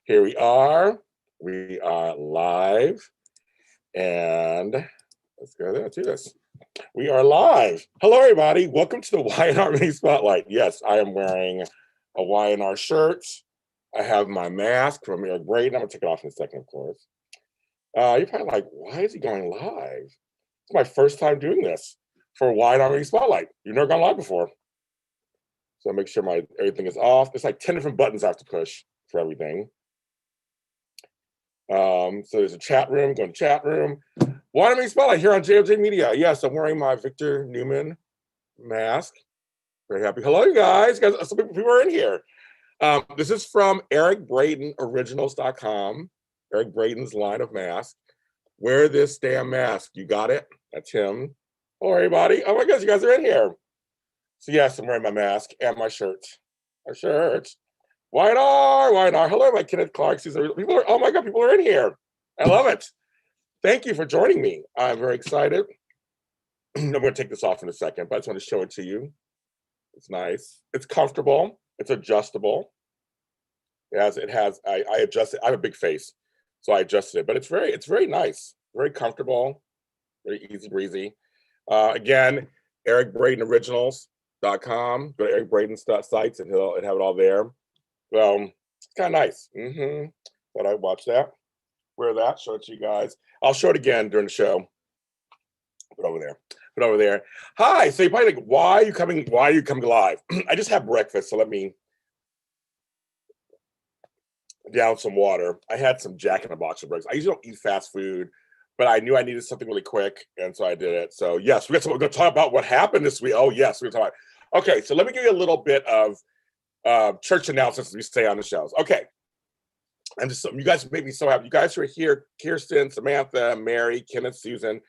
Here we are. We are live. And let's go there, do this. We are live. Hello, everybody. Welcome to the Y&R Mini Spotlight. Yes, I am wearing a Y&R shirt. I have my mask from Eric Braden. I'm going to take it off in a second, of course. You're probably like, why is he going live? It's my first time doing this for Y&R Mini Spotlight. You've never gone live before. So make sure everything is off. There's like 10 different buttons I have to push for everything. So there's a chat room, go to chat room. Y&R Mini Spotlight here on JLJ Media. Yes, I'm wearing my Victor Newman mask. Very happy. Hello, you guys. Some people are in here. This is from Eric Braden Originals.com. Eric Braden's line of masks. Wear this damn mask. You got it? That's him. Hello, everybody. Oh my gosh, you guys are in here. So yes, I'm wearing my mask and my shirt. My shirt. Y&R. Hello, my Kenneth Clark. People are, oh my God, people are in here. I love it. Thank you for joining me. I'm very excited. I'm going to take this off in a second, but I just want to show it to you. It's nice. It's comfortable. It's adjustable. It has. I adjust it. I have a big face, so I adjusted it. But it's very nice. Very comfortable. Very easy breezy. Again, Eric Braden Originals.com. Go to Eric Braden's sites and he'll have it all there. It's kind of nice. Thought I'd watch that. Wear that. Show it to you guys. I'll show it again during the show. Put over there. Hi. So you're probably like, why are you coming live? I just had breakfast, so let me down some water. I had some Jack in the Box for breakfast. I usually don't eat fast food, but I knew I needed something really quick, and so I did it. So yes, we're going to talk about what happened this week. Oh yes, we're going to talk about. Okay, so let me give you a little bit of church announcements as we stay on the shows. Okay. And just you guys make me so happy. You guys who are here, Kirsten, Samantha, Mary, Kenneth, Susan,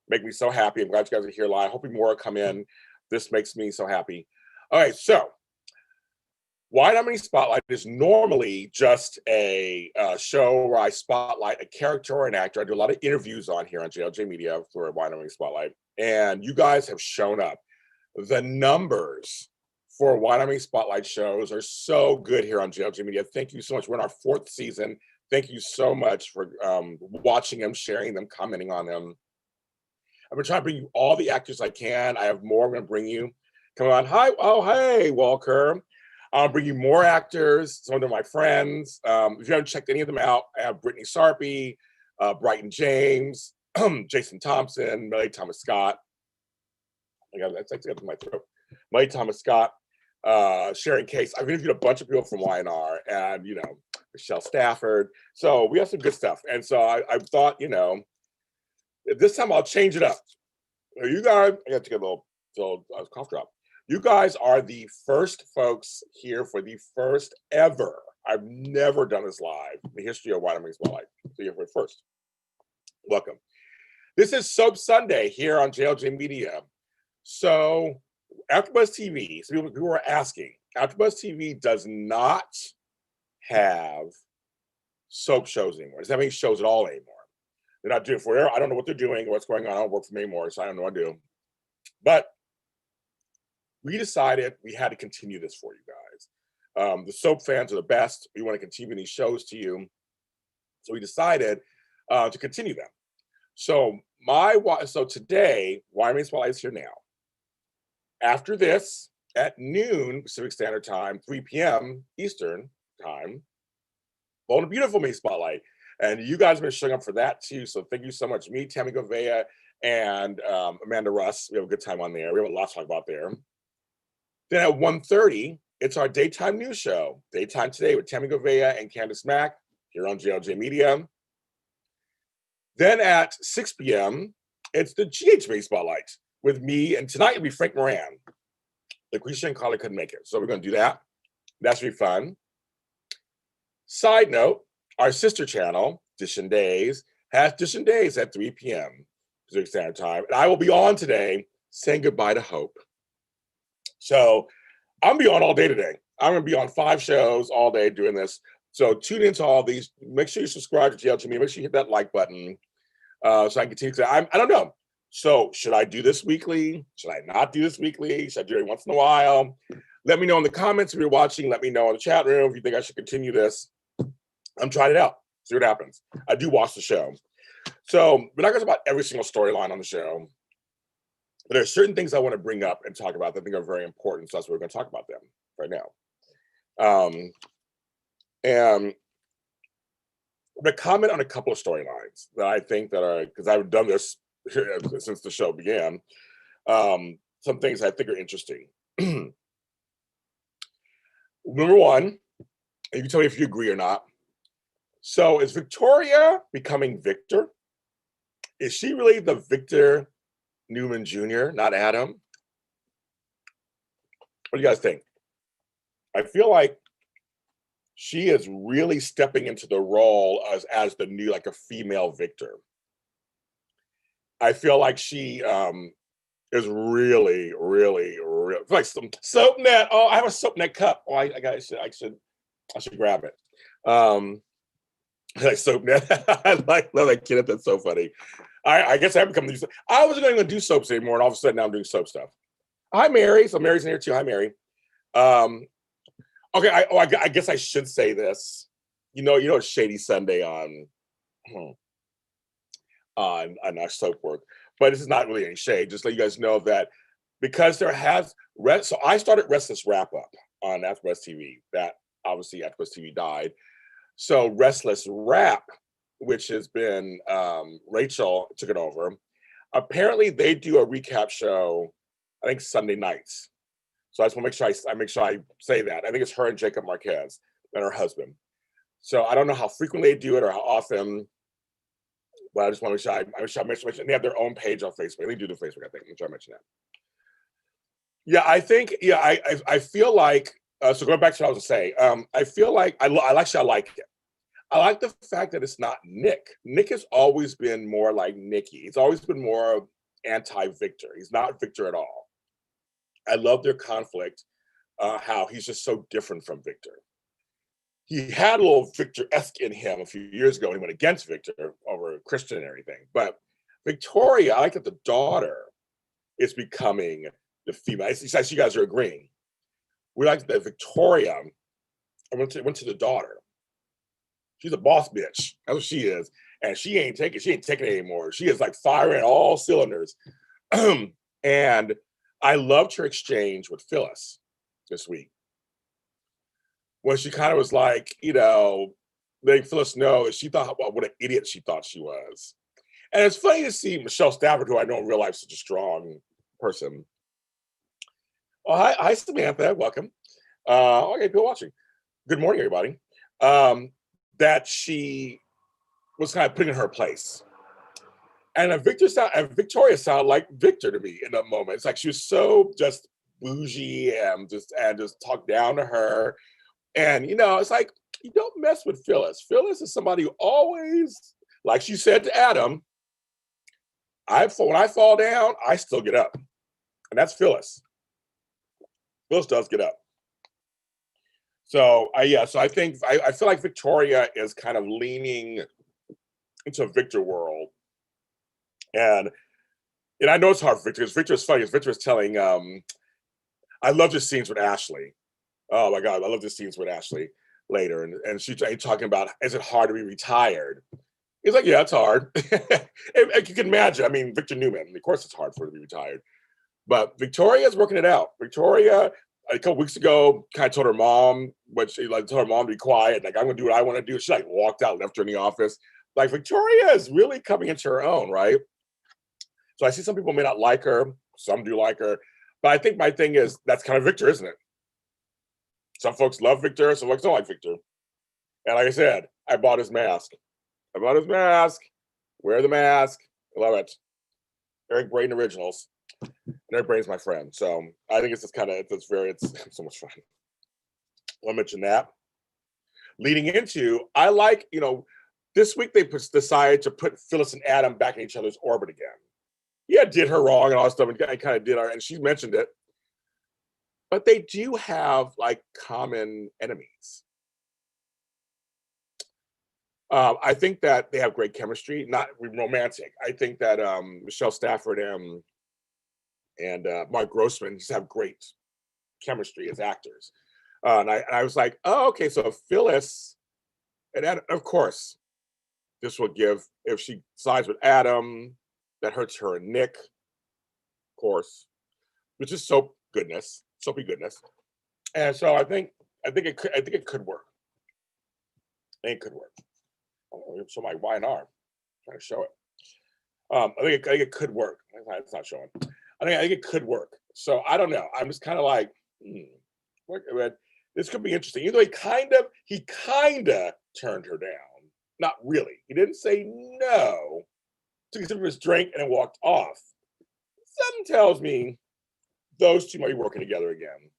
make me so happy. I'm glad you guys are here live. Hoping more come in. This makes me so happy. All right, so Y&R Mini Spotlight is normally just a show where I spotlight a character or an actor. I do a lot of interviews on here on JLJ Media for Y&R Mini Spotlight, and you guys have shown up. The numbers for Y&R Mini Spotlight shows are so good here on JLJ Media. Thank you so much. We're in our 4th season. Thank you so much for watching them, sharing them, commenting on them. I'm going to try to bring you all the actors I can. I have more I'm going to bring you. Come on. Hi. Oh, hey, Walker. I'll bring you more actors. Some of them are my friends. If you haven't checked any of them out, I have Brittany Sarpy, Brighton James, Jason Thompson, Melly Thomas Scott. That's in my throat. Melly Thomas Scott. Sharon Case. I've interviewed a bunch of people from Y&R and, Michelle Stafford. So we have some good stuff. And so I thought, this time I'll change it up. You guys, I got to get a little cough drop. You guys are the first folks here for the first ever. I've never done this live in the history of Y&R Mini Spotlight. So you're first. Welcome. This is Soap Sunday here on JLJ Media. So AfterBuzz TV, so people are asking, AfterBuzz TV does not have soap shows anymore. It doesn't have any shows at all anymore. They're not doing for. I don't know what they're doing or what's going on. I don't work for them anymore, so I don't know what to do. But we decided we had to continue this for you guys. The soap fans are the best. We want to continue these shows to you. So we decided to continue them. So today, Y&R Mini Spotlight is here now. After this, at noon Pacific Standard Time, 3 p.m. Eastern Time, Bold and Beautiful Mini Spotlight. And you guys have been showing up for that too. So thank you so much. Me, Tammy Govea, and Amanda Russ. We have a good time on there. We have a lot to talk about there. Then at 1:30, it's our daytime news show, Daytime Today with Tammy Govea and Candace Mack here on JLJ Media. Then at 6 p.m., it's the GH Mini Spotlight with me, and tonight it'll be Frank Moran. Lucretia and Carly couldn't make it, so we're going to do that. That should be fun. Side note, our sister channel, Dish and Days, has Dish and Days at 3 p.m. Pacific Standard Time, and I will be on today saying goodbye to Hope. So I'm going to be on all day today. I'm going to be on 5 shows all day doing this. So tune into all these. Make sure you subscribe to JLJ Media. Make sure you hit that like button so I can continue. I don't know. So should I do this weekly? Should I not do this weekly? Should I do it once in a while? Let me know in the comments if you're watching. Let me know in the chat room if you think I should continue this. I'm trying it out. See what happens. I do watch the show. So we're not going to talk about every single storyline on the show. But there are certain things I want to bring up and talk about that I think are very important. So that's what we're going to talk about them right now. And I'm going to comment on a couple of storylines that I think that are, because I've done this since the show began. Some things I think are interesting. Number one, you can tell me if you agree or not. So is Victoria becoming Victor? Is she really the Victor Newman Jr., not Adam? What do you guys think? I feel like she is really stepping into the role as the new, like a female Victor. I feel like she is really like some soap net. Oh, I have a soap net cup. Oh, I should grab it. Like soap net. I love that kid. That's so funny. I guess I have become. I wasn't going to do soaps anymore, and all of a sudden now I'm doing soap stuff. Hi, Mary. So Mary's in here too. Hi, Mary. Okay. I guess I should say this. You know, it's Shady Sunday on our soap work, but this is not really any shade. Just let you guys know that because there has so I started Restless Wrap Up on AfterBuzz TV. That obviously AfterBuzz TV died. So Restless Wrap, which has been Rachel took it over. Apparently, they do a recap show, I think Sunday nights. So I just want to make sure I say that. I think it's her and Jacob Marquez and her husband. So I don't know how frequently they do it or how often, but I just want to make sure I mention. They have their own page on Facebook. They do the Facebook, I think. I'm trying to mention that. Yeah, I think. Yeah, I feel like. So going back to what I was saying, I feel like I like it. I like the fact that it's not Nick. Nick has always been more like Nikki. He's always been more anti-Victor. He's not Victor at all. I love their conflict, how he's just so different from Victor. He had a little Victor-esque in him a few years ago when he went against Victor over Christian and everything. But Victoria, I like that the daughter is becoming the female. You guys are agreeing. We like that Victoria went to the daughter. She's a boss bitch. That's what she is. And she ain't taking it anymore. She is like firing all cylinders. And I loved her exchange with Phyllis this week. When she kind of was like, letting Phyllis know that she thought, well, what an idiot she thought she was. And it's funny to see Michelle Stafford, who I know in real life is such a strong person. Oh, hi Samantha. Welcome. Okay, people watching. Good morning, everybody. That she was kind of put in her place. And Victoria sounded like Victor to me in that moment. It's like she was so just bougie and just talked down to her. And it's like, you don't mess with Phyllis. Phyllis is somebody who always, like she said to Adam, when I fall down, I still get up. And that's Phyllis. Phyllis does get up. So I think I feel like Victoria is kind of leaning into a Victor world. And I know it's hard for Victor because Victor is funny. Victor is telling I love the scenes with Ashley. Oh my God, I love the scenes with Ashley later. And she's talking about, is it hard to be retired? He's like, yeah, it's hard. And you can imagine, I mean, Victor Newman, of course it's hard for her to be retired. But Victoria's working it out. Victoria, a couple weeks ago, kind of told her mom, told her mom to be quiet. Like, I'm going to do what I want to do. She walked out, left her in the office. Like, Victoria is really coming into her own, right? So I see some people may not like her. Some do like her. But I think my thing is, that's kind of Victor, isn't it? Some folks love Victor. Some folks don't like Victor. And like I said, I bought his mask. Wear the mask. I love it. Eric Braden Originals. And Eric Braden's my friend. So I think it's just kind of, it's so much fun. I'll mention that. Leading into, I like, this week they decided to put Phyllis and Adam back in each other's orbit again. Yeah, did her wrong and all that stuff, and I kind of did her, and she mentioned it. But they do have common enemies. I think that they have great chemistry, not romantic. I think that Michelle Stafford and Mark Grossman just have great chemistry as actors. And I was like, oh, okay, so Phyllis And of course, this will give, if she sides with Adam, that hurts her and Nick, of course, which is soap goodness, soapy goodness. And so I think it could work. It could work. Oh, show my Y&R. Trying to show it. I think it could work. It's not showing. I think it could work. So I don't know. I'm just kind of like, this could be interesting. Either he kind of turned her down. Not really. He didn't say no. Took a sip of his drink and then walked off. Something tells me those two might be working together again.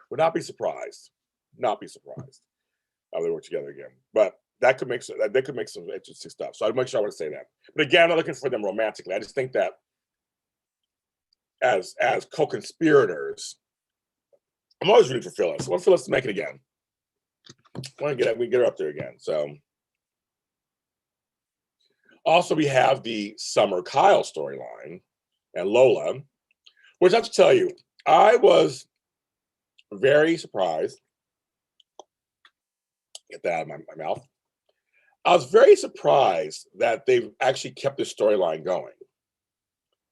Would not be surprised. Not be surprised. They work together again. But that could make some interesting stuff. So I'd make sure I want to say that. But again, I'm not looking for them romantically. I just think that as co-conspirators, I'm always rooting for Phyllis. I want Phyllis to make it again. I want to get her up there again. So also we have the Summer Kyle storyline and Lola, which I have to tell you, I was very surprised. Get that out of my mouth. I was very surprised that they've actually kept this storyline going.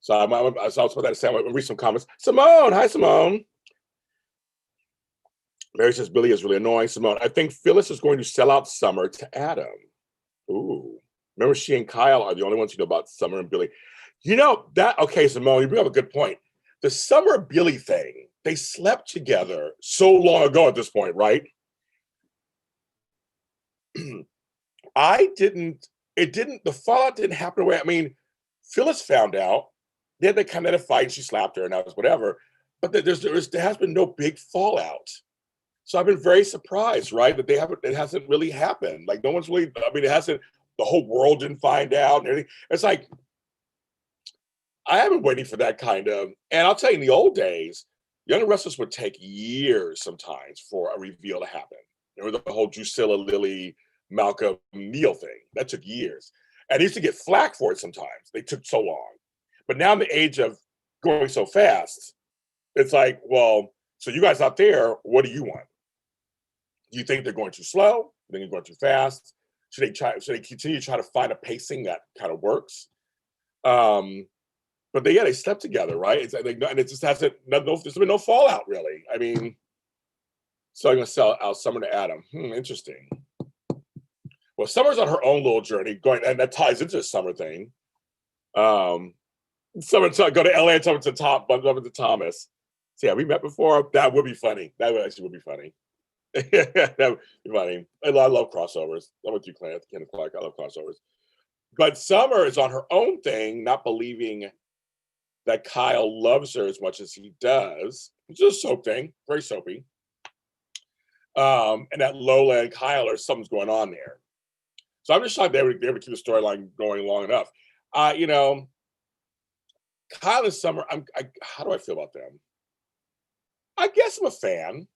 So I was about to say, I'm going to read some comments. Simone, hi Simone. Mary says Billy is really annoying. Simone, I think Phyllis is going to sell out Summer to Adam. Ooh. Remember, she and Kyle are the only ones who know about Summer and Billy. You know, okay, Simone, you bring up a good point. The Summer Billy thing, they slept together so long ago at this point, right? The fallout didn't happen away. I mean, Phyllis found out. They had that kind of fight, she slapped her and that was whatever. But there has been no big fallout. So I've been very surprised, right? That it hasn't really happened. Like no one's really, the whole world didn't find out and everything. It's like, I have been waiting for that kind of, and I'll tell you, in the old days, Young and Restless would take years sometimes for a reveal to happen. Remember the whole Drusilla, Lily, Malcolm, Neil thing? That took years. And they used to get flack for it sometimes. They took so long. But now in the age of going so fast, it's like, well, so you guys out there, what do you want? Do you think they're going too slow? Do you think they're going too fast? Should they continue to try to find a pacing that kind of works? But they slept together, right? And it just hasn't, there's been no fallout really. I mean, so I'm gonna sell out Summer to Adam. Interesting. Well, Summer's on her own little journey and that ties into the Summer thing. Summer go to LA and bump up into Thomas. So yeah, we met before. That would be funny. That would be funny. That would be funny. I love crossovers. I'm with you, Kenneth Clark. I love crossovers. But Summer is on her own thing, not believing that Kyle loves her as much as he does. It's just a soap thing, very soapy. And that Lola and Kyle something's going on there. So I'm just shocked they would keep the storyline going long enough. Kyle and Summer, how do I feel about them? I guess I'm a fan.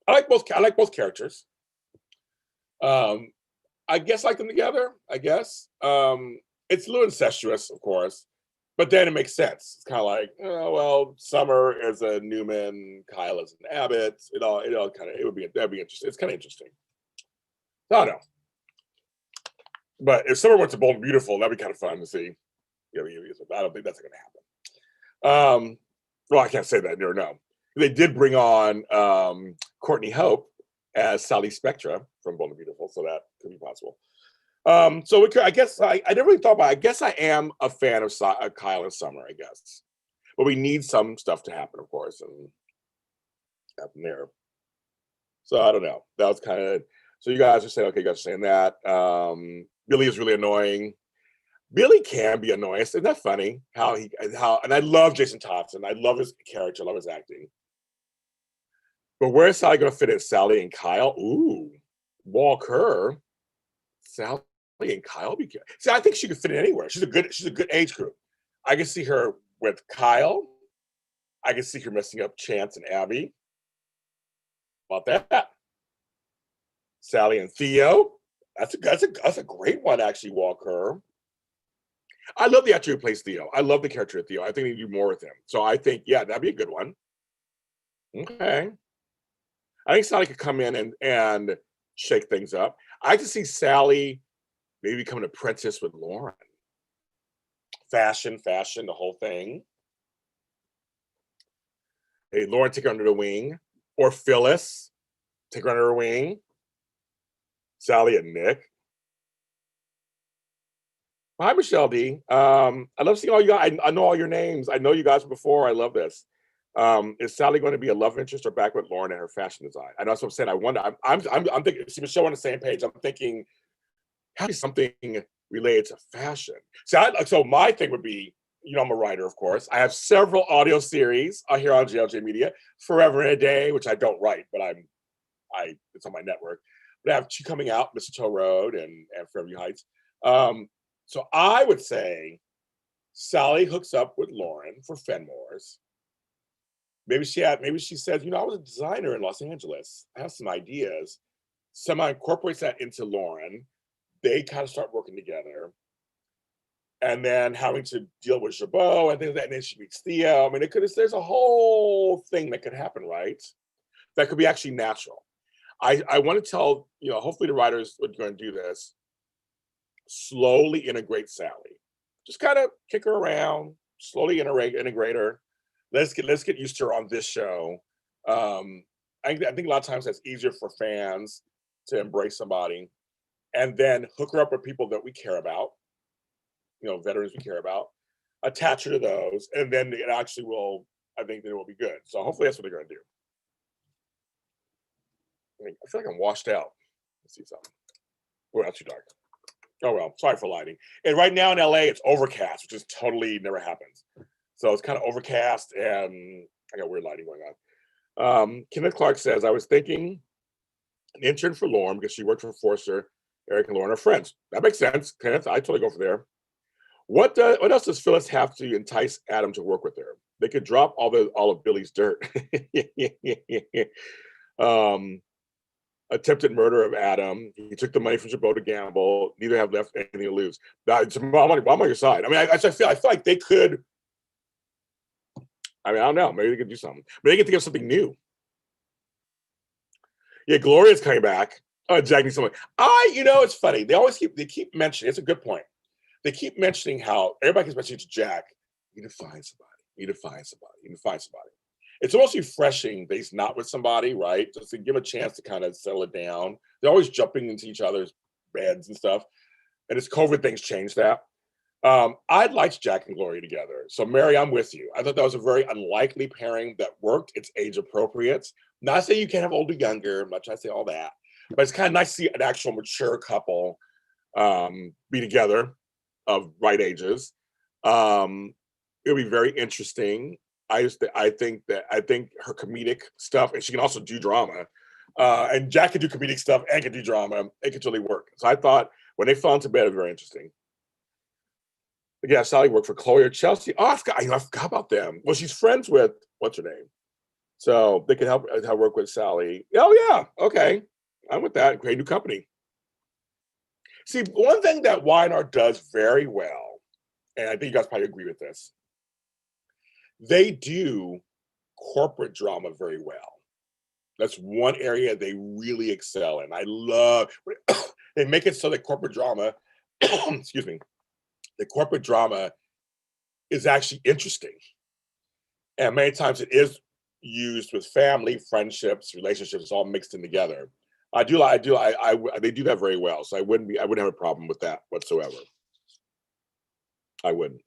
I like both characters. I guess I like them together. I guess it's a little incestuous, of course, but then it makes sense. It's kind of like, oh, well, Summer is a Newman, Kyle is an Abbott. That'd be interesting. It's kind of interesting. I don't know, but if Summer went to Bold and Beautiful, that'd be kind of fun to see. I don't think that's going to happen. Well, I can't say that. No. They did bring on Courtney Hope as Sally Spectra from Bold and Beautiful, so that could be possible. I guess I never really thought about it. I guess I am a fan of Kyle and Summer, I guess. But we need some stuff to happen, of course, and happen there. So I don't know. That was kind of, so you guys are saying, okay, you guys are saying that. Billy is really annoying. Billy can be annoying. Isn't that funny? And I love Jason Thompson. I love his character. I love his acting. But where is Sally going to fit in? Sally and Kyle? Ooh, Walker. Sally and Kyle. See, I think she could fit in anywhere. She's a good age group. I can see her with Kyle. I can see her messing up Chance and Abby. How about that? Sally and Theo. That's a great one, actually, Walker. I love the actor who plays Theo. I love the character of Theo. I think they do more with him. So I think, yeah, that'd be a good one. Okay. I think Sally could come in and shake things up. I can see Sally maybe become an apprentice with Lauren. Fashion, the whole thing. Hey, Lauren, take her under the wing. Or Phyllis, take her under her wing. Sally and Nick. Hi, Michelle D. I love seeing all you guys. I know all your names. I know you guys before. I love this. Is Sally going to be a love interest or back with Lauren and her fashion design? I know that's what I'm saying. I wonder. I'm thinking. See, Michelle on the same page. I'm thinking, how is something related to fashion? So my thing would be, you know, I'm a writer, of course. I have several audio series here on GLJ Media, Forever and a Day, which I don't write, but it's on my network. But I have two coming out, Mistletoe Road and Fairview Heights. So I would say Sally hooks up with Lauren for Fenmore's. Maybe she says, you know, I was a designer in Los Angeles. I have some ideas. Somehow incorporates that into Lauren. They kind of start working together. And then having to deal with Jabot and things like that. And then she meets Theo. I mean, there's a whole thing that could happen, right? That could be actually natural. I want to tell, you know, hopefully the writers are going to do this. Slowly integrate Sally. Just kind of kick her around, slowly integrate her. Let's get used to her on this show. I think a lot of times that's easier for fans to embrace somebody, and then hook her up with people that we care about, you know, veterans we care about, attach her to those, and then it actually will, I think that it will be good. So hopefully that's what they're going to do. I feel like I'm washed out. Let's see something. Oh, that's too dark. Oh, well, sorry for lighting. And right now in LA, it's overcast, which is totally never happens. So it's kind of overcast, and I got weird lighting going on. Kenneth Clark says, I was thinking an intern for Lauren because she worked for Forster. Eric and Lauren are friends. That makes sense, Kenneth. I totally go for there. What else does Phyllis have to entice Adam to work with her? They could drop all of Billy's dirt. Attempted murder of Adam. He took the money from Jabot to gamble. Neither have left anything to lose. I'm on your side. I mean, I feel like they could. I mean, I don't know. Maybe they could do something. But they get to give something new. Yeah, Gloria's coming back. Oh, Jack needs someone. You know, it's funny. They keep mentioning. It's a good point. They keep mentioning how everybody keeps mentioning to Jack, you need to find somebody. You need to find somebody. You need to find somebody. It's almost refreshing that he's not with somebody, right? Just to give a chance to kind of settle it down. They're always jumping into each other's beds and stuff. And it's COVID things changed that. I'd liked Jack and Gloria together. So Mary, I'm with you. I thought that was a very unlikely pairing that worked. It's age appropriate. Not saying you can't have older, younger. I'm not trying to say all that. But it's kind of nice to see an actual mature couple be together of right ages. It'll be very interesting. I think her comedic stuff, and she can also do drama. And Jack can do comedic stuff and can do drama. It could really work. So I thought when they fell into bed, it was very interesting. Yeah, Sally worked for Chloe or Chelsea. Oh, I forgot about them. Well, she's friends with what's her name, so they could help work with Sally. Oh yeah, okay, I'm with that. Great new company. See, one thing that Weiner does very well, and I think you guys probably agree with this, they do corporate drama very well. That's one area they really excel in. I love they make it so that corporate drama, excuse me, the corporate drama is actually interesting. And many times it is used with family, friendships, relationships, all mixed in together. They do that very well. So I wouldn't have a problem with that whatsoever. I wouldn't.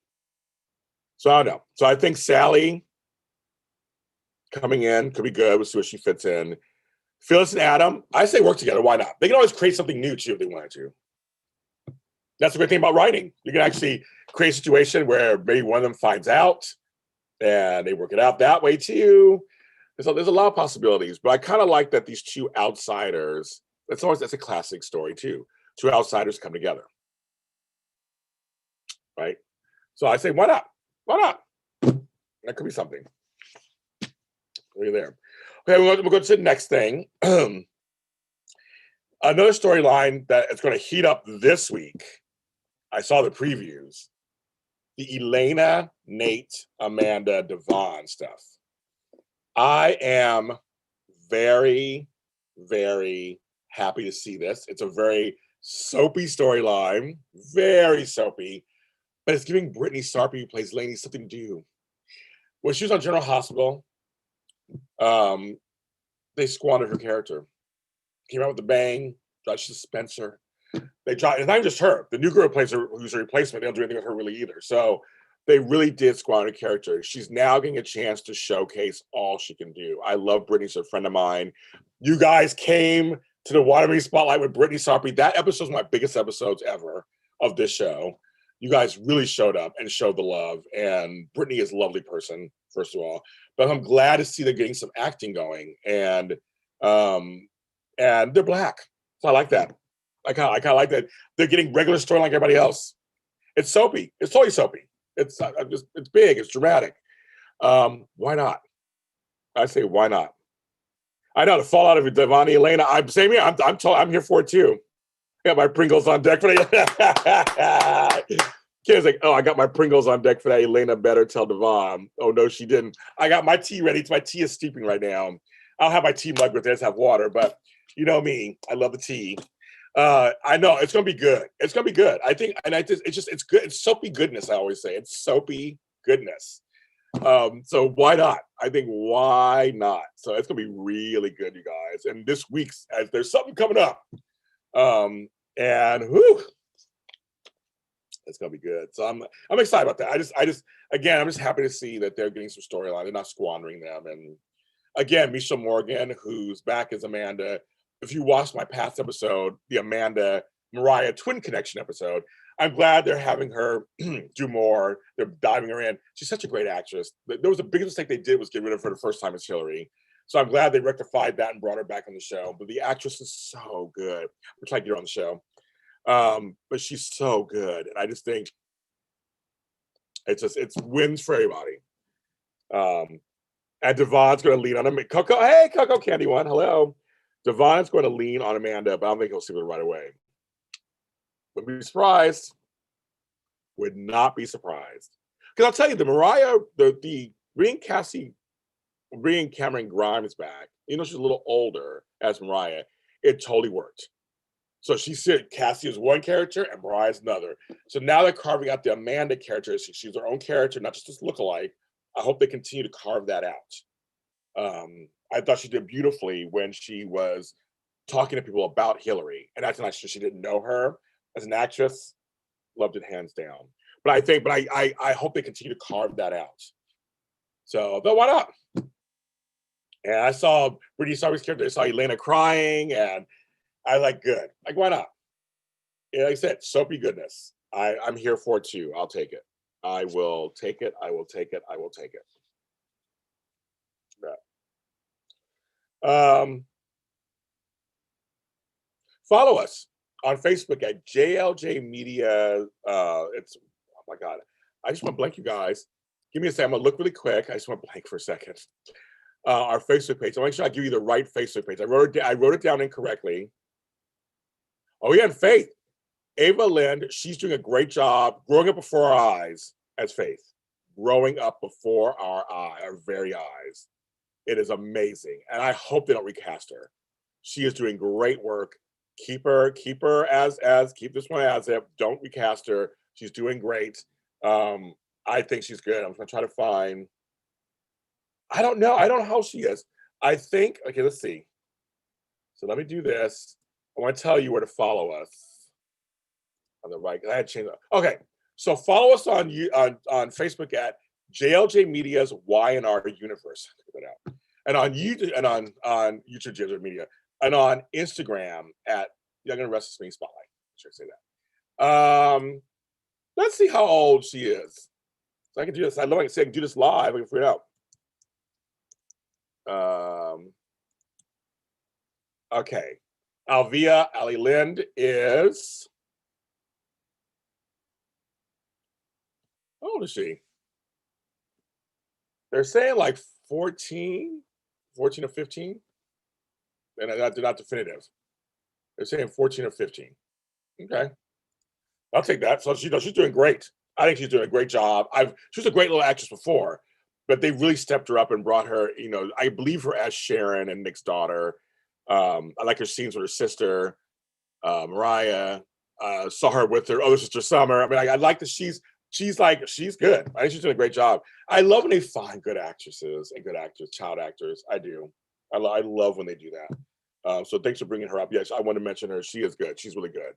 So I don't know. So I think Sally coming in could be good. We'll see what she fits in. Phyllis and Adam, I say work together. Why not? They can always create something new too if they wanted to. That's the great thing about writing. You can actually create a situation where maybe one of them finds out and they work it out that way too. There's a lot of possibilities, but I kind of like that these two outsiders, that's a classic story too. Two outsiders come together. Right? So I say, why not? Why not? That could be something. Right there. Okay, we'll go to the next thing. Another storyline that is going to heat up this week. I saw the previews. The Elena, Nate, Amanda, Devon stuff. I am very, very happy to see this. It's a very soapy storyline, very soapy, but it's giving Brittany Sarpy, who plays Lainey, something to do. When she was on General Hospital, they squandered her character. Came out with a bang, tried to suspense her. They tried, it's not even just her. The new girl who plays her, who's her replacement, they don't do anything with her really either. So they really did squander character. She's now getting a chance to showcase all she can do. I love Brittany. She's a friend of mine. You guys came to the Waterbury Spotlight with Brittany Sarpy. That episode's my biggest episodes ever of this show. You guys really showed up and showed the love. And Brittany is a lovely person, first of all. But I'm glad to see they're getting some acting going. And they're Black. So I like that. I kind of like that. They're getting regular story like everybody else. It's soapy. It's totally soapy. It's big. It's dramatic. Why not? I say why not? I know the fallout of Devon, Elena. I'm same here. I'm here for it too. I got my Pringles on deck for that. Kid's like, oh, I got my Pringles on deck for that. Elena better tell Devon. Oh no, she didn't. I got my tea ready. My tea is steeping right now. I'll have my tea mug with this, have water, but you know me. I love the tea. I know it's gonna be good. It's gonna be good. I think, and it's good. It's soapy goodness. I always say it's soapy goodness. So why not? I think why not? So it's gonna be really good, you guys. And this week's, as there's something coming up, and whew, it's gonna be good. So I'm excited about that. I'm just happy to see that they're getting some storyline. They're not squandering them. And again, Misha Morgan, who's back as Amanda. If you watched my past episode, the Amanda Mariah twin connection episode, I'm glad they're having her do more. They're diving her in. She's such a great actress. There was the biggest mistake they did was get rid of her the first time as Hillary. So I'm glad they rectified that and brought her back on the show. But the actress is so good. We're trying to get her on the show. But she's so good. And I just think it's wins for everybody. And Devon's going to lean on him. Coco, hey, Coco Candy One, hello. Devon's going to lean on Amanda, but I don't think he'll see it right away. Wouldn't be surprised. Would not be surprised. Because I'll tell you, the Mariah, the bringing Cameron Grimes back, she's a little older as Mariah, it totally worked. So she said Cassie is one character and Mariah's another. So now they're carving out the Amanda character. She's her own character, not just this lookalike. I hope they continue to carve that out. I thought she did beautifully when she was talking to people about Hillary. And that's not sure she didn't know her as an actress. Loved it hands down. But I hope they continue to carve that out. So, but why not? And I saw Brittany Sarpy's character. I saw Elena crying, and I like good. Like, why not? Like I said, soapy goodness. I'm here for it too. I'll take it. I will take it. I will take it. I will take it. Follow us on Facebook at JLJ Media. It's, oh my God. I just want to blank, you guys. Give me a second. I'm going to look really quick. I just want to blank for a second. Our Facebook page. I'll make sure I give you the right Facebook page. I wrote it down incorrectly. Oh, yeah, and Faith. Ava Lind, she's doing a great job growing up before our eyes as Faith. Growing up before our very eyes. It is amazing. And I hope they don't recast her. She is doing great work. Keep this one as it. Don't recast her. She's doing great. I think she's good. I'm gonna try to find. I don't know how she is. I think, okay, let's see. So let me do this. I want to tell you where to follow us. On the right, I had to change that. Okay, so follow us on Facebook at JLJ Media's Y&R Universe. And on YouTube and on YouTube JLJ Media. And on Instagram at Young and Restless Swing Spotlight. Sure, say that. Let's see how old she is. So I can do this. I know I can say I can do this live. I can figure it out. Okay. Alvia Ali Lind is. How old is she? They're saying like 14 or 15. And they're not definitive. They're saying 14 or 15. Okay. I'll take that. So she's doing great. I think she's doing a great job. She was a great little actress before, but they really stepped her up and brought her, I believe her as Sharon and Nick's daughter. I like her scenes with her sister, Mariah. Saw her with her other sister Summer. I mean, I like that she's good. I think she's doing a great job. I love when they find good actresses and good actors, child actors. I do. I love when they do that. So thanks for bringing her up. Yes, I want to mention her. She is good. She's really good.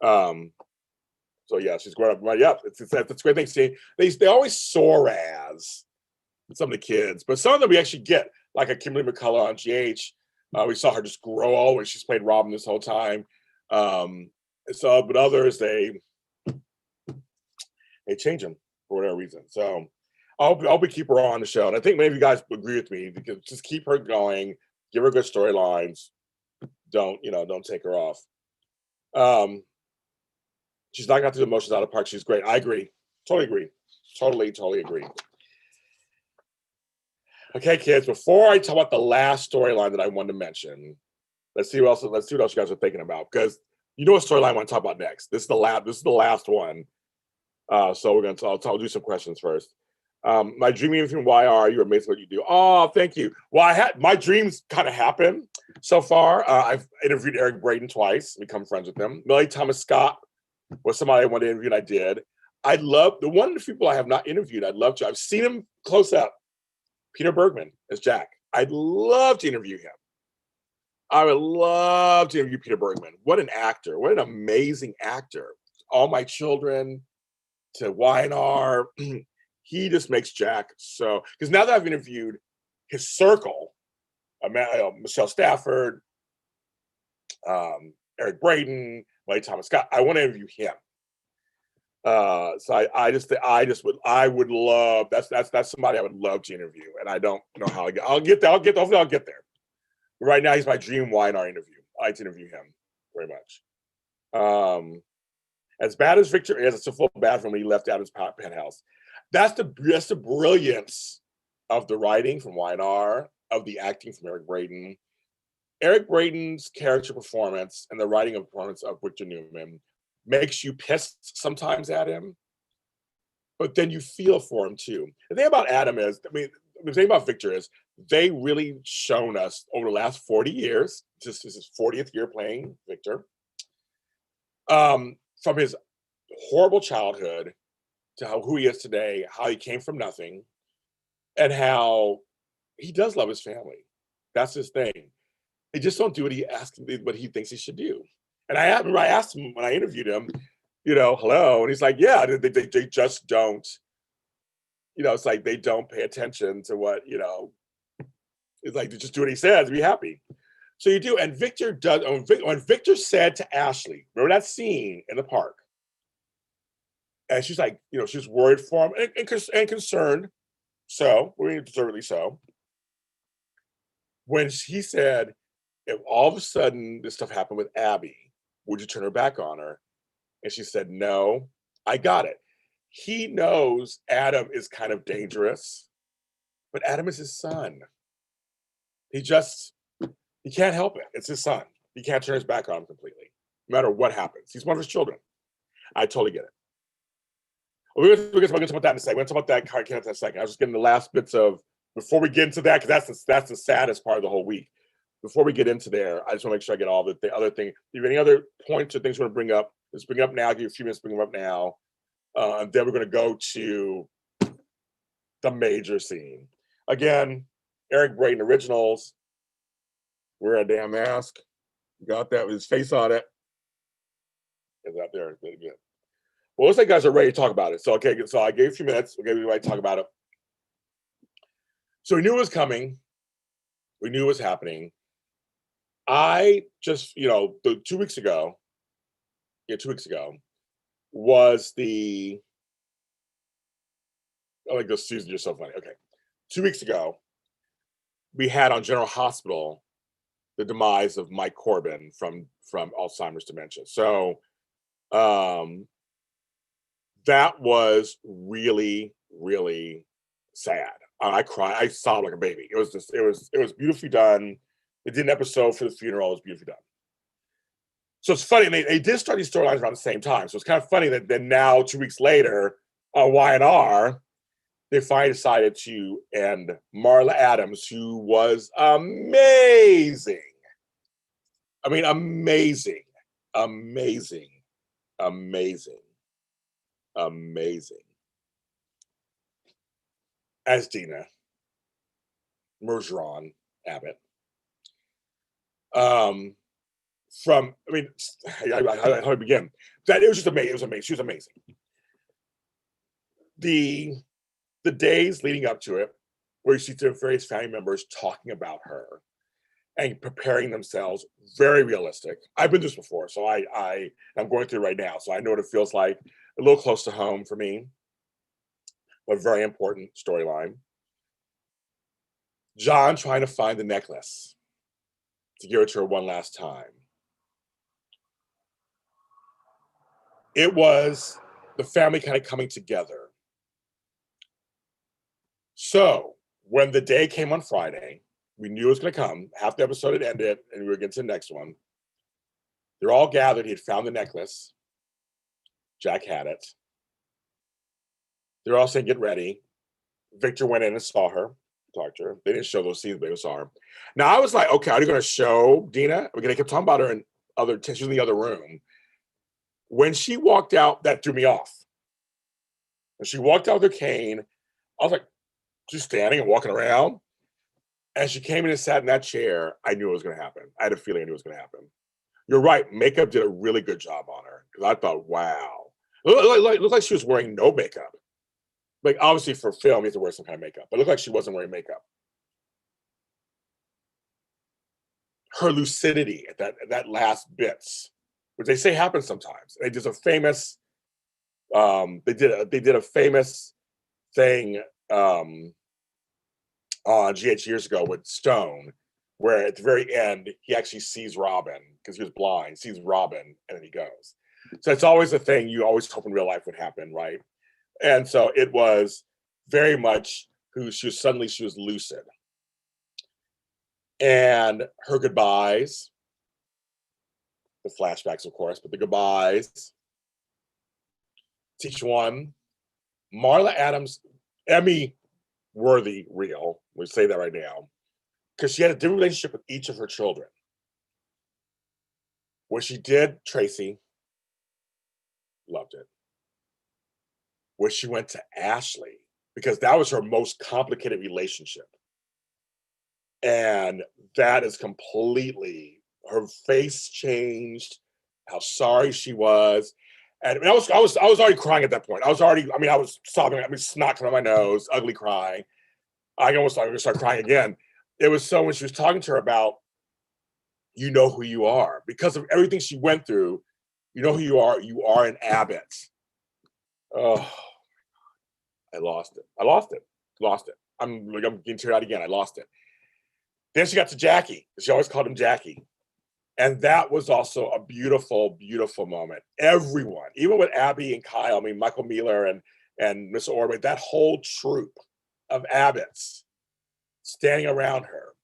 So yeah, she's great. Right, yeah, it's a great thing. See, they always soar as some of the kids, but some of them we actually get, like a Kimberly McCullough on GH. We saw her just grow always. She's played Robin this whole time. So, but others they change them for whatever reason. So I'll be keep her on the show, and I think many of you guys agree with me because just keep her going, give her good storylines. Don't take her off. She's not got the emotions out of the park. She's great. I agree. Totally agree. Totally agree. Okay, kids. Before I talk about the last storyline that I wanted to mention, let's see what else you guys are thinking about, because you know what storyline I want to talk about next. This is the last one. So we're gonna I'll do some questions first. My dream interview from YR, you're amazing what you do. Oh, thank you. Well, I had my dreams kind of happen so far. I've interviewed Eric Braeden twice, become friends with him. Millie Thomas Scott was somebody I wanted to interview, and I did. I love the one of the people I have not interviewed. I'd love to. I've seen him close up. Peter Bergman as Jack. I'd love to interview him. I would love to interview Peter Bergman. What an actor. What an amazing actor. All My Children to YNR. He just makes Jack so, because now that I've interviewed his circle, Michelle Stafford, Eric Braeden, Lady Thomas Scott, I want to interview him. So I would love, that's somebody I would love to interview, and I don't know how I'll get there. Hopefully I'll get there. But right now he's my dream YNR interview. I like to interview him very much. As bad as Victor is, it's a full bad from when he left out his penthouse. That's the brilliance of the writing from YNR, of the acting from Eric Braeden. Eric Braeden's character performance and the writing of performance of Victor Newman makes you pissed sometimes at him, but then you feel for him too. The thing about Adam is, the thing about Victor is, they really shown us over the last 40 years, this is his 40th year playing Victor, from his horrible childhood to who he is today, how he came from nothing, and how he does love his family. That's his thing. He just don't do what he thinks he should do. And I asked him when I interviewed him, hello, and he's like, yeah, they just don't, it's like they don't pay attention to what, it's like they just do what he says, be happy. So you do, and Victor does. When Victor said to Ashley, remember that scene in the park, and she's like, she was worried for him and concerned, so deservedly so. When he said, if all of a sudden this stuff happened with Abby, would you turn her back on her? And she said, no, I got it. He knows Adam is kind of dangerous, but Adam is his son. He can't help it. It's his son. He can't turn his back on him completely, no matter what happens. He's one of his children. I totally get it. We're going to talk about that in a second. We're going to talk about that character in a second. I was just getting the last bits of, before we get into that, because that's the saddest part of the whole week. Before we get into there, I just want to make sure I get all the other thing. If you have any other points or things you want to bring up, let's bring it up now. I'll give you a few minutes to bring them up now. And then we're going to go to the major scene. Again, Eric Braeden Originals. Wear a damn mask. You got that with his face on it. It's out there. Good. Well, looks like guys are ready to talk about it. So, okay, so I gave a few minutes. Okay, we're ready to talk about it. So we knew it was coming. We knew it was happening. I just, 2 weeks ago, was the, oh, like this, Susan, you're so funny. Okay. 2 weeks ago, we had on General Hospital the demise of Mike Corbin from Alzheimer's dementia. So that was really, really sad. I cried. I sobbed like a baby. It was beautifully done. They did an episode for the funeral. It was beautifully done. So it's funny. They did start these storylines around the same time. So it's kind of funny that then now, 2 weeks later, on YNR, they finally decided to end Marla Adams, who was amazing I mean, amazing, amazing, amazing, amazing. As Dina Mergeron Abbott. From, I mean, how do I begin? That it was just amazing. It was amazing. She was amazing. The days leading up to it, where you see the various family members talking about her and preparing themselves, very realistic. I've been through this before, so I'm going through it right now, so I know what it feels like. A little close to home for me, but very important storyline. John trying to find the necklace to give it to her one last time. It was the family kind of coming together. So when the day came on Friday, we knew it was going to come. Half the episode had ended, and we were getting to the next one. They're all gathered. He had found the necklace. Jack had it. They're all saying, "Get ready." Victor went in and saw her, talked to her. They didn't show those scenes, but they saw her. Now I was like, okay, are you going to show Dina? We're going to keep talking about her in she's in the other room. When she walked out, that threw me off. When she walked out with her cane, I was like, she's standing and walking around. And she came in and sat in that chair. I knew it was going to happen. I had a feeling I knew it was going to happen. You're right. Makeup did a really good job on her. Because I thought, wow. It looked like she was wearing no makeup. Like, obviously, for film, you have to wear some kind of makeup. But it looked like she wasn't wearing makeup. Her lucidity at that last bits, which they say happens sometimes. They did a famous, they did a famous thing on GH years ago with Stone, where at the very end he actually sees Robin because he was blind, sees Robin, and then he goes. So it's always a thing you always hope in real life would happen, right? And so it was very much she was lucid. And her goodbyes, the flashbacks, of course, but the goodbyes. Each one, Marla Adams, Emmy-worthy reel. We say that right now, because she had a different relationship with each of her children. When she did Tracy, loved it. When she went to Ashley, because that was her most complicated relationship. And that is completely, her face changed, how sorry she was. And I was already crying at that point. I was sobbing, snot coming out of my nose, ugly crying. I'm going to start crying again. It was so when she was talking to her about, you know who you are. Because of everything she went through, you know who you are. You are an Abbott. Oh, I lost it. I'm getting teared out again. I lost it. Then she got to Jackie. She always called him Jackie. And that was also a beautiful, beautiful moment. Everyone, even with Abby and Kyle, Michael Mealer and Miss Orbe, that whole troop of Abbotts standing around her.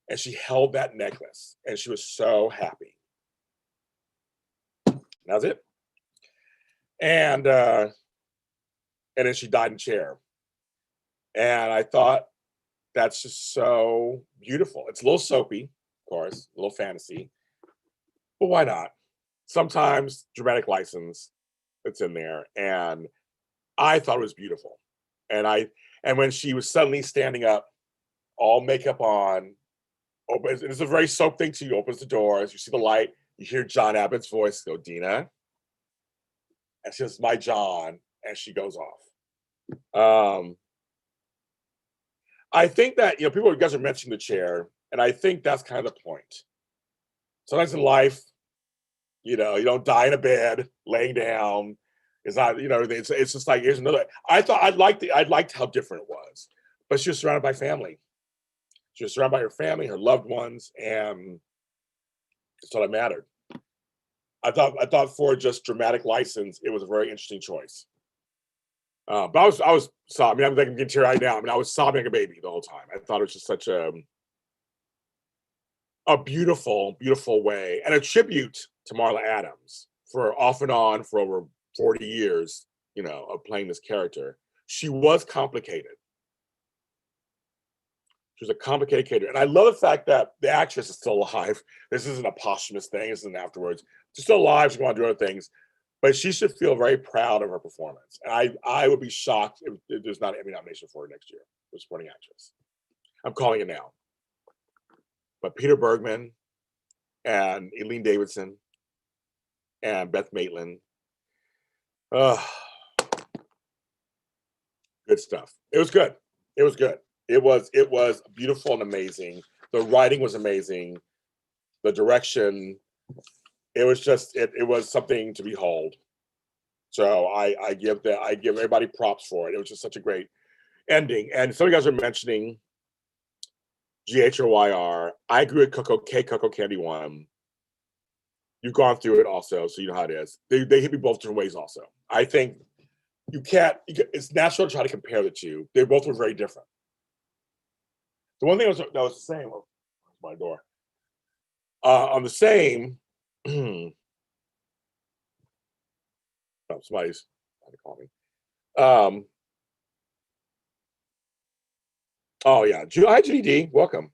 And she held that necklace. And she was so happy. That was it. And then she died in chair. And I thought, that's just so beautiful. It's a little soapy, of course, a little fantasy, but why not? Sometimes dramatic license, it's in there, and I thought it was beautiful. And when she was suddenly standing up, all makeup on, opens, it's a very soap thing too. Opens the doors, you see the light, you hear John Abbott's voice go, "Dina," and she says, "My John," and she goes off. I think that, you guys are mentioning the chair, and I think that's kind of the point. Sometimes in life, you don't die in a bed, laying down. It's not, it's just like, here's another. I liked how different it was, but she was surrounded by family. She was surrounded by her family, her loved ones, and that's all that mattered. I thought for just dramatic license, it was a very interesting choice. But I was sobbing. I'm getting teary right now. I was sobbing like a baby the whole time. I thought it was just such a beautiful, beautiful way, and a tribute to Marla Adams for off and on for over 40 years, of playing this character. She was complicated. She was a complicated character. And I love the fact that the actress is still alive. This isn't a posthumous thing. This isn't afterwards. She's still alive. She's going to do other things. But she should feel very proud of her performance. And I would be shocked if there's not an Emmy nomination for her next year for supporting actress. I'm calling it now. But Peter Bergman and Eileen Davidson and Beth Maitland, good stuff. It was good. It was good. It was beautiful and amazing. The writing was amazing. The direction, it was just it was something to behold. So I give everybody props for it. It was just such a great ending. And some of you guys are mentioning GHOYR. I agree with Coco Candy One. You've gone through it also, so you know how it is. They hit me both different ways also. I think it's natural to try to compare the two. They both were very different. The one thing that was the same, oh, my door. On the same, oh, somebody's trying to call me. Oh yeah, hi GD, welcome.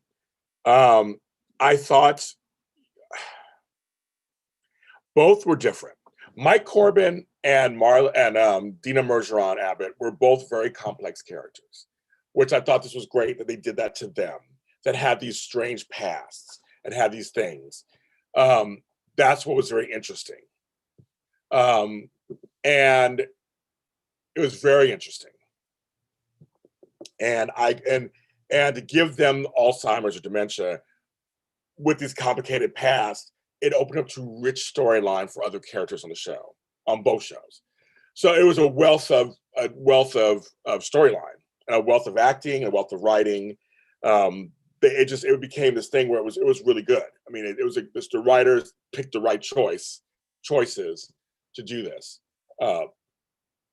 I thought both were different. Mike Corbin and Dina Mergeron Abbott were both very complex characters, which I thought this was great that they did that to them, that had these strange pasts and had these things. That's what was very interesting. And it was very interesting. And to give them Alzheimer's or dementia with these complicated pasts, it opened up to rich storyline for other characters on the show, on both shows. So it was a wealth of storyline, and a wealth of acting, a wealth of writing. It became this thing where it was really good. I mean, the writers picked the right choices to do this.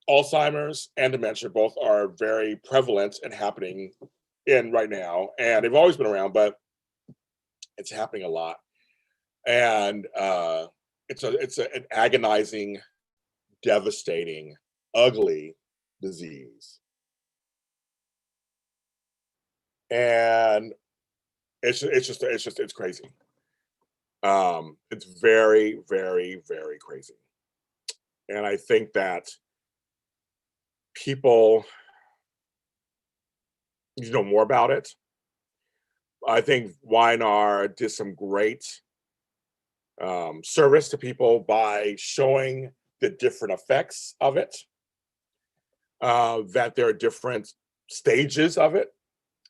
Alzheimer's and dementia both are very prevalent and happening in right now, and they've always been around, but it's happening a lot. And it's an agonizing, devastating, ugly disease, and it's crazy. It's very, very, very crazy, and I think that people need to know more about it. I think YNR did some great service to people by showing the different effects of it, that there are different stages of it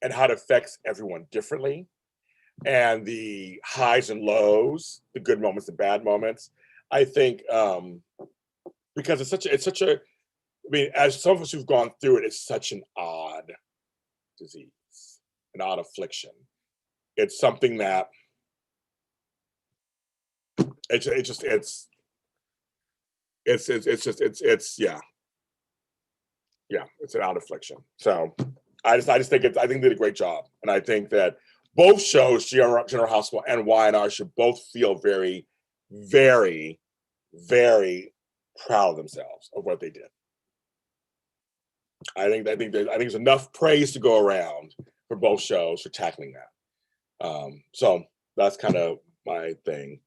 and how it affects everyone differently, and the highs and lows, the good moments, the bad moments. I think because it's such a, I mean, as some of us who've gone through it, it's such an odd disease, an odd affliction. It's something that it's an odd affliction. So I just think they did a great job, and I think that both shows, General Hospital and YNR, should both feel very, very, very proud of themselves of what they did. I think there's enough praise to go around for both shows for tackling that. So that's kind of my thing.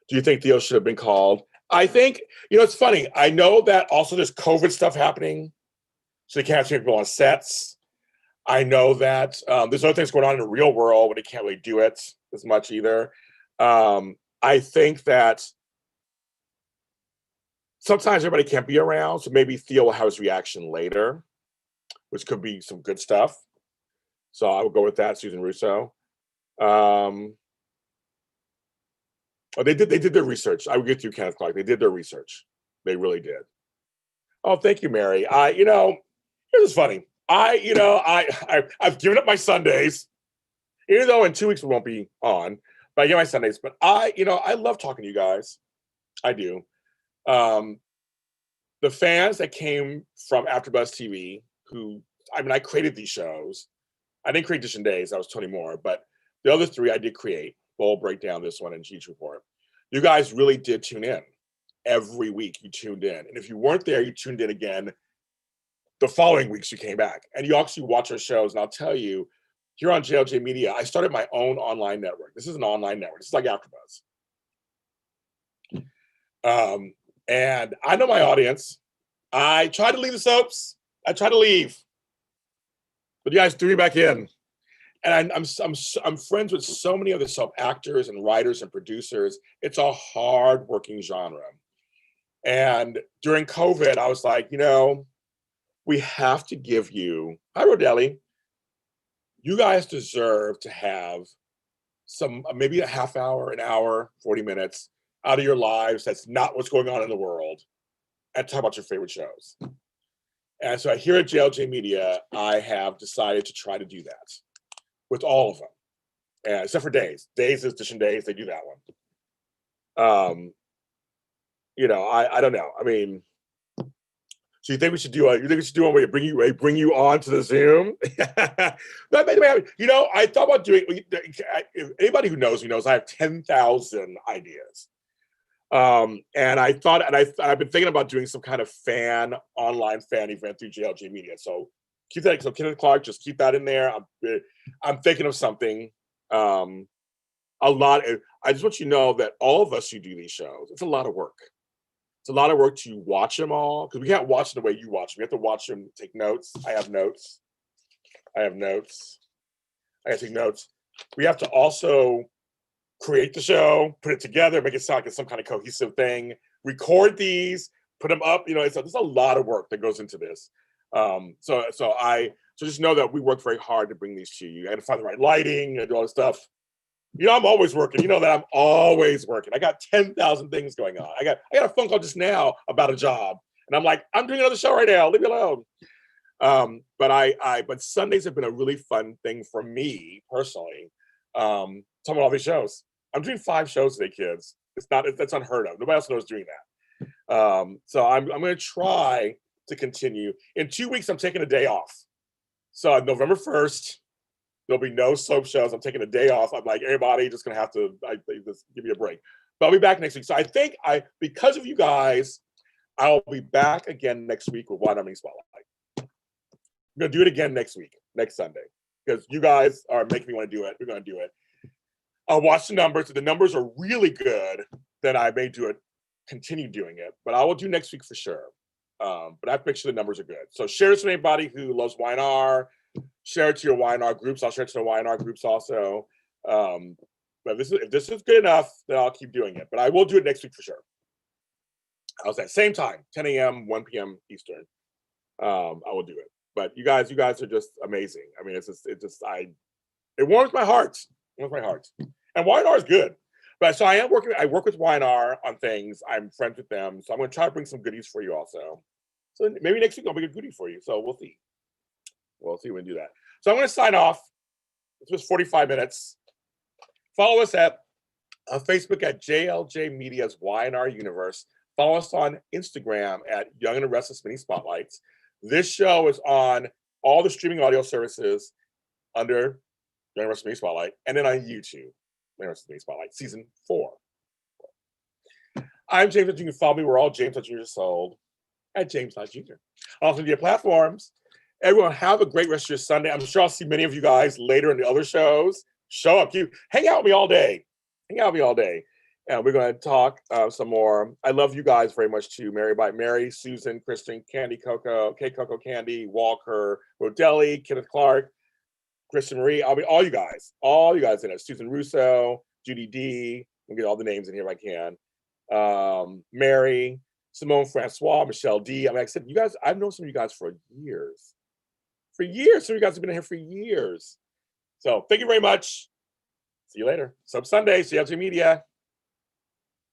Do you think Theo should have been called? I think, it's funny. I know that also there's COVID stuff happening, so they can't have people on sets. I know that there's other things going on in the real world where they can't really do it as much either. I think that sometimes everybody can't be around, so maybe Theo will have his reaction later, which could be some good stuff. So I would go with that, Susan Russo. They did their research. I would get you, Kenneth Clark. They did their research. They really did. Oh, thank you, Mary. Here's funny. I've given up my Sundays, even though in 2 weeks we won't be on, but I get my Sundays. But I love talking to you guys. I do. The fans that came from AfterBuzz TV, I created these shows. I didn't create Dish and Days. That was Tony Moore. But the other three I did create. Bowl Breakdown, this one, and Cheech Report. You guys really did tune in. Every week you tuned in. And if you weren't there, you tuned in again the following weeks you came back. And you actually watch our shows. And I'll tell you, here on JLJ Media, I started my own online network. This is an online network. This is like AfterBuzz. And I know my audience. I tried to leave the soaps. I tried to leave, but you guys threw me back in. And I'm friends with so many other soap actors and writers and producers. It's a hard-working genre. And during COVID, I was like, we have to give you, hi Rodelli, you guys deserve to have some, maybe a half hour, an hour, 40 minutes out of your lives that's not what's going on in the world, and talk about your favorite shows. And so here at JLJ Media, I have decided to try to do that with all of them, and except for Days. Days is Edition Days, they do that one. I don't know. I mean, so you think we should do one where you bring you on to the Zoom? I thought about doing, if anybody who knows me knows I have 10,000 ideas. And I thought, and I've been thinking about doing some kind of online fan event through JLJ Media. So keep that, so Kenneth Clark, just keep that in there. I'm thinking of something. A lot. I just want you to know that all of us who do these shows, it's a lot of work. It's a lot of work to watch them all, because we can't watch them the way you watch them. We have to watch them, take notes. I have notes. I gotta take notes. We have to also create the show, put it together, make it sound like some kind of cohesive thing, record these, put them up. There's a lot of work that goes into this. So just know that we work very hard to bring these to you. I got to find the right lighting and do all this stuff. I'm always working. You know that I'm always working. I got 10,000 things going on. I got a phone call just now about a job, and I'm like, I'm doing another show right now. Leave me alone. But Sundays have been a really fun thing for me personally. Talking about all these shows. I'm doing 5 shows today, kids. That's unheard of. Nobody else knows doing that. So I'm going to try to continue. In 2 weeks, I'm taking a day off. So on November 1st, there'll be no soap shows. I'm taking a day off. I'm like, everybody just going to have to just give me a break. But I'll be back next week. So I think because of you guys, I'll be back again next week with Wine Army Spotlight. I'm going to do it again next week, next Sunday, because you guys are making me want to do it. We're going to do it. I'll watch the numbers. If the numbers are really good, then I may continue doing it. But I will do next week for sure. But I have to make sure the numbers are good. So share this with anybody who loves YNR. Share it to your YNR groups. I'll share it to the YNR groups also. But if this is good enough, then I'll keep doing it. But I will do it next week for sure. I'll say same time, 10 a.m., 1 p.m. Eastern. I will do it. But you guys are just amazing. I mean, it warms my heart. It warms my heart. And YNR is good. But so I work with YNR on things. I'm friends with them. So I'm going to try to bring some goodies for you also. So maybe next week I'll bring a goodie for you. So we'll see. We'll see when we do that. So I'm going to sign off. It was 45 minutes. Follow us at Facebook at JLJ Media's YNR Universe. Follow us on Instagram at Young and the Restless Mini Spotlights. This show is on all the streaming audio services under Young and Restless Mini Spotlight, and then on YouTube, Young and Restless Mini Spotlight, Season 4. I'm James Lott Jr. Follow me. We're all James Lott Jr. sold at James Lott Jr. On social media platforms. Everyone, have a great rest of your Sunday. I'm sure I'll see many of you guys later in the other shows. Show up. Hang out with me all day. And we're going to talk some more. I love you guys very much too. Mary, Susan, Kristen, Candy Coco, K Coco Candy, Walker, Rodelli, Kenneth Clark, Kristen Marie. I'll be all you guys in it. Susan Russo, Judy D. I'll get all the names in here if I can. Mary, Simone Francois, Michelle D. I mean, like I said, you guys, I've known some of you guys for years. Some of you guys have been here for years. So thank you very much. See you later. Soap Sunday, CLG Media.